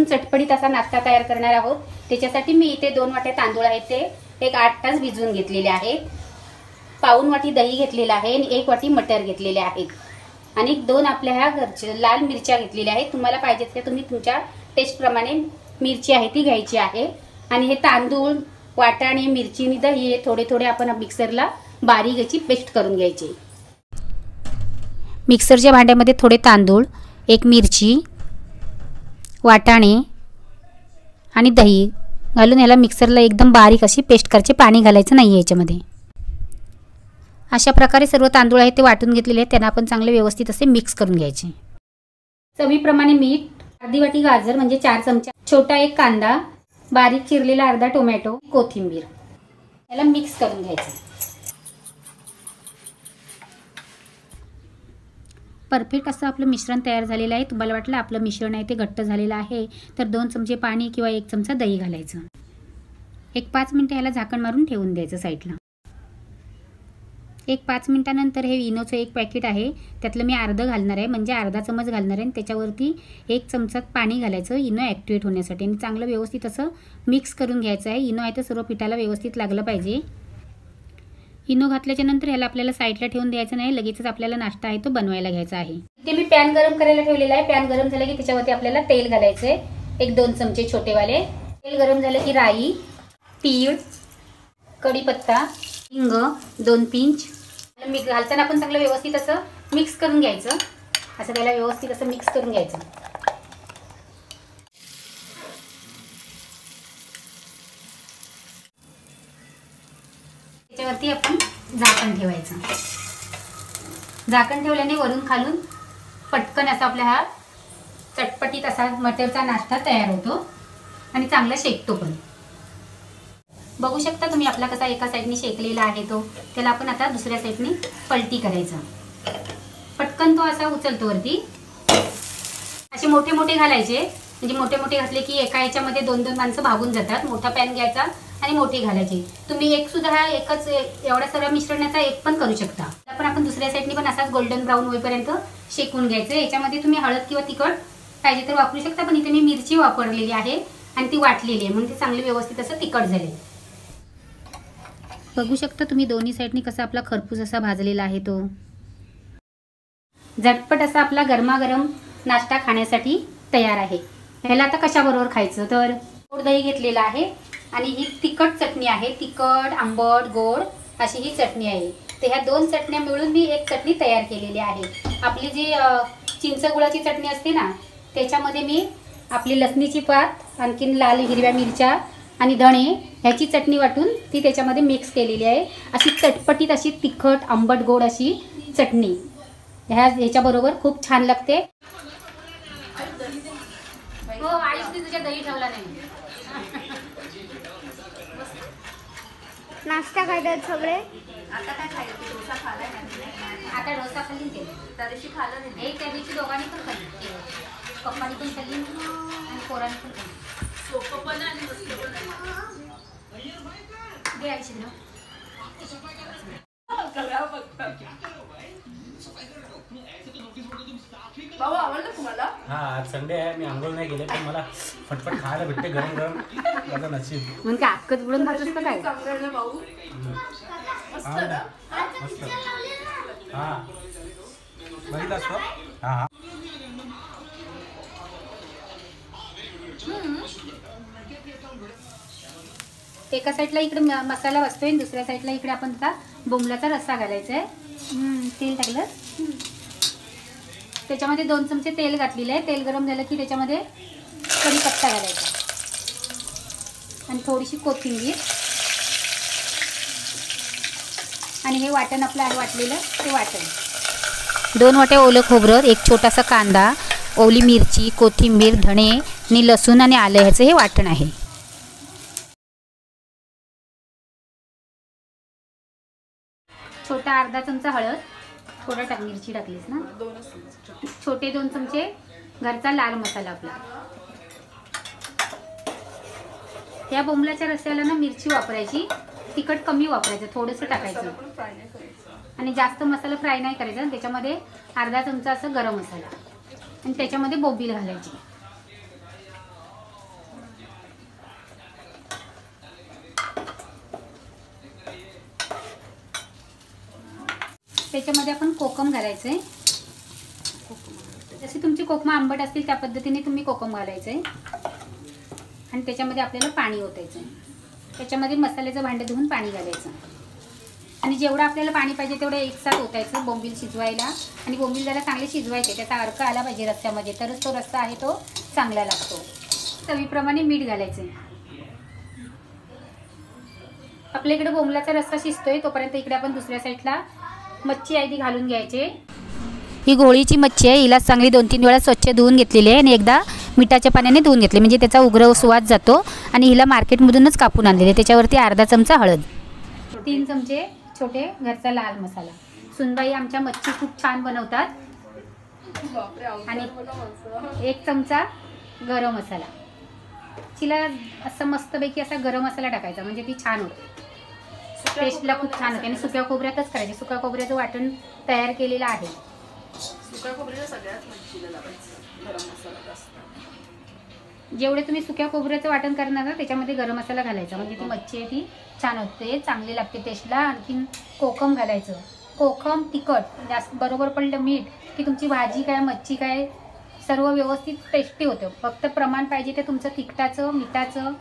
घरपासून चटपटीत असा नाश्ता तयार करणार आहोत। त्याच्यासाठी मी इथे 2 वाट्या तांदूळ आहेत ते एक 8 तास भिजवून घेतलेले आहेत, पाऊण वाटी दही घेतलेला आहे आणि 1 वाटी मटर घेतलेले आहेत आणि 2 आपल्या ह्या घरच्या लाल मिरच्या घेतलेल्या आहेत। तुम्हाला पाहिजे तर तुम्ही तुमच्या टेस्ट प्रमाणे मिरची आहे ती घ्यायची आहे। आणि हे तांदूळ, वाटाणे, मिरची आणि दही हे थोडे थोडे आपण मिक्सरला बारीक याची पेस्ट करून घ्यायची। मिक्सरच्या भांड्यामध्ये थोडे तांदूळ, 1 मिरची, वाटाणे आणि दही घालून याला मिक्सरला एकदम बारीक अशी पेस्ट करायची, पाणी घालायचं नाही याच्यामध्ये। अशा प्रकारे सर्व तांदूळ आहेत ते वाटून घेतलेले आहेत, त्यांना आपण चांगले व्यवस्थित असे मिक्स करून घ्यायचे। चवीप्रमाणे मीठ, अर्धी वाटी गाजर म्हणजे 4 चमचे, छोटा 1 कांदा, बारीक चिरलेला अर्धा टोमॅटो, कोथिंबीर याला मिक्स करून घ्यायचं। परफेक्ट असं आपलं मिश्रण तयार झालेलं आहे। तुम्हाला वाटलं आपलं मिश्रण आहे ते घट्ट झालेलं आहे तर 2 चमचे पाणी किंवा 1 चमचा दही घालायचं। एक 5 मिनिटं याला झाकण मारून ठेवून द्यायचं साईडला। एक 5 मिनिटानंतर हे इनोचं 1 पॅकेट आहे त्यातलं मी अर्ध घालणार आहे, म्हणजे अर्धा चमच घालणार आहे आणि त्याच्यावरती 1 चमचा पाणी घालायचं इनो ॲक्टिवेट होण्यासाठी आणि चांगलं व्यवस्थित असं मिक्स करून घ्यायचं आहे। इनो आहे तर सर्व पिठाला व्यवस्थित लागलं पाहिजे। इनो घातल्याच्या नंतर ह्याला आपल्याला साईडला ठेवून द्यायचं नाही, लगेचच आपल्याला नाश्ता आहे तो बनवायला घ्यायचा आहे। इथे मी पॅन गरम करायला ठेवलेला आहे। पॅन गरम झालं की त्याच्यावरती आपल्याला तेल घालायचं आहे, 1-2 चमचे छोटेवाले। तेल गरम झालं की राई, तीळ, कढीपत्ता, हिंग 2 पिंच मिक्स घालताना आपण चांगलं व्यवस्थित असं मिक्स करून घ्यायचं। असं त्याला व्यवस्थित असं मिक्स करून घ्यायचं। त्याच्यावरती आपण झाकण ठेवायचं। झाकण ठेवल्याने वरून खालून पटकन असा आपला हा चटपटीत असा मटरचा नाश्ता तयार होतो आणि चांगला शेकतो पण। बघू शकता तुम्ही आपला कसा एका साईडने शेकलेला आहे तो, त्याला आपण आता दुसऱ्या साईडने पलटी करायचा। पटकन तो असा उचलतो वरती। असे मोठे मोठे घालायचे, म्हणजे मोठे मोठे घातले की एका याच्यामध्ये 2-2 माणसं भागून जातात। मोठा पॅन घ्यायचा आणि मोठे घालायचे। तुम्ही एक सुद्धा हा एकच एवढा सर्व मिश्रणाचा एक पण करू शकता। पण आपण दुसऱ्या साईडने पण असाच गोल्डन ब्राऊन होईपर्यंत शेकून घ्यायचं। याच्यामध्ये तुम्ही हळद किंवा तिखट पाहिजे तर वापरू शकता, पण इथे मी मिरची वापरलेली आहे आणि ती वाटलेली आहे म्हणून ते चांगले व्यवस्थित असं तिखट झाले। बघू शकता तुम्ही दोन्ही साईडनी कसा आपला खरपूस असा भाजलेला आहे तो। झटपट असा आपला गरमागरम नाश्ता खाण्यासाठी तयार आहे। ह्याला आता कशाबरोबर खायचं तर गोड दही घेतलेला आहे आणि ही तिखट चटणी आहे, तिखट, आंबट, गोड अशी ही चटणी आहे। तर ह्या 2 चटण्या मिळून मी एक चटणी तयार केलेली आहे। आपली जी चिंच गुळाची चटणी असते ना त्याच्यामध्ये मी आपली लसणीची पात, आणखीन लाल हिरव्या मिरच्या आणि धणे ह्याची चटणी वाटून ती त्याच्यामध्ये मिक्स केलेली आहे। अशी चटपटीत अशी तिखट, आंबट, गोड अशी चटणी ह्याच्याबरोबर खूप छान लागते। हो आईच तुझ्या दही ठेवला नाही। नाश्ता खायचं सगळे। आता काय खायचं? डोसा खाल्ला नाही। आता डोसा खाल्ली ते त्या दिवशी खाल्लं नाही। एक त्या दिवशी दोघांनी पण खाल्ली, पप्पानी पण खाल्ली आणि पोरांनी पण खाल्ली। सोपं पण आणि मस्त पण दे आईशी ना। बाबा आवडलं तुम्हाला? हा आज संडे आहे, मी आंघोळ नाही गेले पण मला फटफट खायला भेटते गरम गरम, माझं नशीब। मग काय अक्कच बुडून खात असतं काय? चांगलं ना भाऊ, मस्त ना मस्त। हा बघितलं असतं। हा हा एका साईडला इकडे मसाला बसतोय आणि दुसऱ्या साईडला इकडे आपण आता बोंबलाचा रस्सा घालायचा आहे। तेल टाकलं, त्याच्यामध्ये 2 चमचे तेल घातलेलं आहे। तेल गरम झालं की त्याच्यामध्ये कढीपत्ता घालायचा आणि थोडीशी कोथिंबीर आणि हे वाटण आपलं आहे वाटलेलं ते वाटण। 2 वाट्या ओलं खोबरं, 1 छोटासा कांदा, ओली मिरची, कोथिंबीर, धणे आणि लसूण आणि आलं ह्याचं हे वाटण आहे। छोटा अर्धा चमचा हळद, थोडा मिरची टाकलीस ना, छोटे 2 चमचे घरचा लाल मसाला आपला। या बोंबलाच्या रस्स्याला ना मिरची वापरायची, तिखट कमी वापरायचं, थोडंसं टाकायचं आणि जास्त मसाला फ्राय नाही करायचा। त्याच्यामध्ये अर्धा चमचा असं गरम मसाला आणि त्याच्यामध्ये बोंबील घालायची। त्याच्यामध्ये आपण कोकम घालायचं आहे. जसे तुमचे कोकमा आंबट असतील त्या पद्धतीने तुम्ही कोकम घालायचं आहे. आणि त्याच्यामध्ये आपल्याला पाणी ओतायचं आहे. त्याच्यामध्ये मसाल्याचं भांडं धुवून पाणी घालायचं आणि जेवढं आपल्याला पाणी पाहिजे तेवढं एकसाथ ओतायचं बोंबील शिजवायला. आणि बोंबील जरा चांगले शिजवायचे, त्याचा अर्क आला पाहिजे रस्त्यामध्ये, तरच तो रस्सा आहे तो चांगला लागतो. चवीप्रमाणे मीठ घालायचं. आपल्या इकडे बोंबलाचा रस्सा शिजतोय तोपर्यंत इकडे आपण दुसऱ्या साईडला मच्छी आधी घालून घ्यायचे. ही घोळीची मच्छी आहे, हिला चांगली 2-3 वेळा स्वच्छ धुवून घेतलेली आहे आणि एकदा मिठाच्या पाण्याने धुवून घेतले म्हणजे त्याचा उग्र सुवास जातो. आणि हिला मार्केटमधूनच कापून आणलेले. त्याच्यावरती अर्धा चमचा हळद, 3 चमचे छोटे घरचा लाल मसाला. सुनबाई आमच्या मच्छी खूप छान बनवतात. आणि 1 चमचा गरम मसाला. तिला असं मस्तपैकी असा गरम मसाला टाकायचा म्हणजे ती छान होते, टेस्टला खूप छान होते. आणि सुक्या खोबऱ्यातच करायचे. सुक्या खोबऱ्याचं वाटण तयार केलेलं आहे. सुक्या खोबऱ्याला सगळ्यात मच्छीला लावायचं गरम मसाला जास्त. जेवढे तुम्ही सुक्या खोबऱ्याचं वाटण करणार ना त्याच्यामध्ये गरम मसाला घालायचा म्हणजे ती मच्छी आहे ती छान होते, चांगली लागते टेस्टला. आणखीन कोकम घालायचं. कोकम तिखट जास्त बरोबर पडलं मीठ की तुमची भाजी काय मच्छी काय सर्व व्यवस्थित टेस्टी होतं. फक्त प्रमाण पाहिजे ते तुमचं तिखटाचं मिठाचं.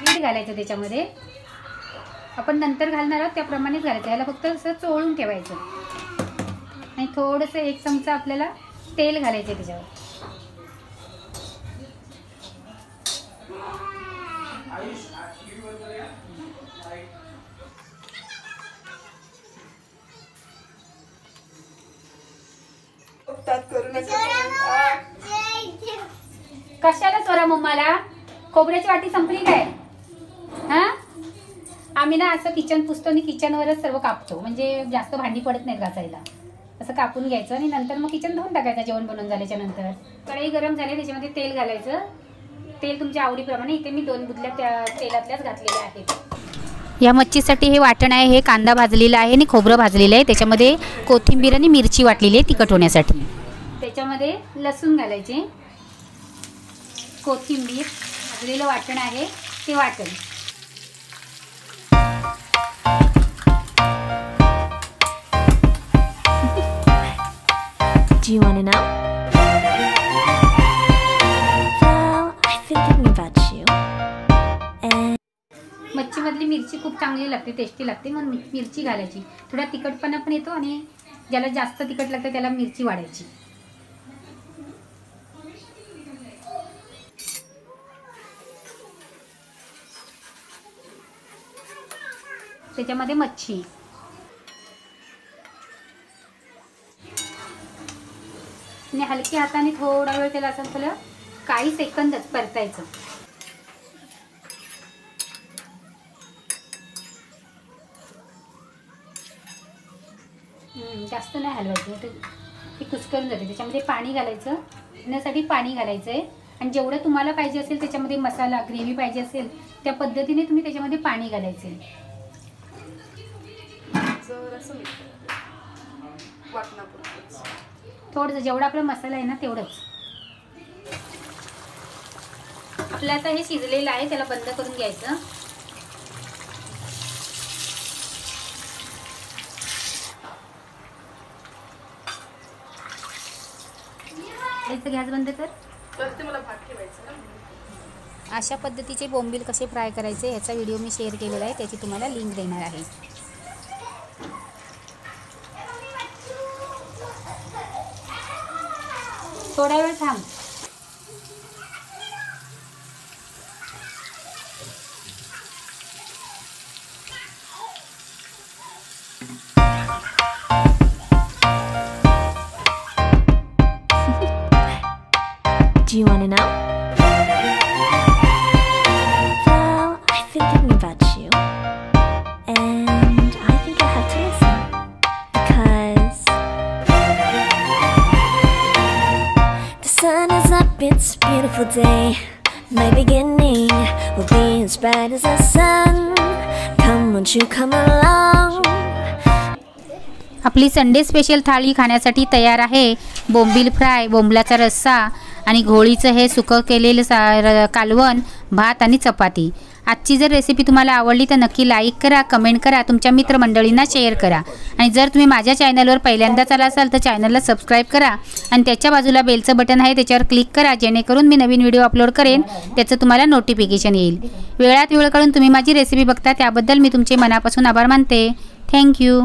मीठ घालायचं त्याच्यामध्ये आपण नंतर घालणार आहोत त्याप्रमाणेच घालायचं. याला फक्त असं चोळून ठेवायचं आणि थोडंसं 1 चमचा आपल्याला तेल घालायचं त्याच्यावर. कशाला चोरा मम्माला? खोबऱ्याची वाटी संपली काय? हा, आम्ही ना असं किचन पुसतो आणि किचनवरच सर्व कापतो म्हणजे जास्त भांडी पडत नाहीत घासायला. असं कापून घ्यायचं आणि नंतर मग किचन धुवून टाकायचं जेवण बनवून झाल्याच्या नंतर. कढई गरम झाली त्याच्यामध्ये तेल घालायचं. तेल तुमच्या आवडीप्रमाणे. इथे मी 2 बुदल्या त्या तेलातल्याच घातलेल्या आहेत. या मच्छीसाठी हे वाटण आहे, हे कांदा भाजलेला आहे आणि खोबरं भाजलेलं आहे. त्याच्यामध्ये कोथिंबीर आणि मिरची वाटलेली आहे तिखट होण्यासाठी. त्याच्यामध्ये लसूण घालायचे, कोथिंबीर, भाजलेलं वाटण आहे ते वाटण. Do you want to know? Well, I've been thinking about you. And मच्छीमधली मिरची खूप चांगली लागते, टेस्टी लागते म्हणून मिरची घालायची. थोडा तिखटपणा पण येतो आणि ज्याला जास्त तिखट लागतं त्याला मिरची वाढायची. त्याच्यामध्ये मच्छी आणि हलक्या हाताने थोडा वेळ त्याला असं थोडं काही सेकंदच परतायचं. जास्त नाही हलवायचं, ती कुस्करून जाते. त्याच्यामध्ये पाणी घालायचं, धुण्यासाठी पाणी घालायचं आहे. आणि जेवढं तुम्हाला पाहिजे असेल त्याच्यामध्ये मसाला ग्रेव्ही पाहिजे असेल त्या पद्धतीने तुम्ही त्याच्यामध्ये पाणी घालायचं आहे. थोडंसं जेवढा आपला मसाला आहे ना तेवढंच. आपलं आता हे शिजलेलं आहे त्याला बंद करून घ्यायचं. गॅस बंद कर. मला भात ठेवायचा. अशा पद्धतीचे बोंबील कसे फ्राय करायचे याचा व्हिडिओ मी शेअर केलेला आहे, त्याची तुम्हाला लिंक देणार आहे. थोडा वेळ थांब. do you want to know? Well, I've been thinking about you. And I think you'll have to listen. Because the sun is up, it's a beautiful day. My beginning will be as bright as the sun. Come, won't you come along? आपली Sunday special थाळी खाण्यासाठी तयार आहे. बोंबील fry, बोंबलाचा रस्सा आणि घोळीचं हे सुकं केलेलं कालवण, भात आणि चपाती. आजची जर रेसिपी तुम्हाला आवडली तर नक्की लाईक करा, कमेंट करा, तुमच्या मित्रमंडळींना शेअर करा. आणि जर तुम्ही माझ्या चॅनलवर पहिल्यांदाच आला असाल तर चॅनलला सबस्क्राईब करा आणि त्याच्या बाजूला बेलचं बटन आहे त्याच्यावर क्लिक करा, जेणेकरून मी नवीन व्हिडिओ अपलोड करेन त्याचं तुम्हाला नोटिफिकेशन येईल. वेळात वेळ काढून तुम्ही माझी रेसिपी बघता त्याबद्दल मी तुमचे मनापासून आभार मानते. थँक्यू.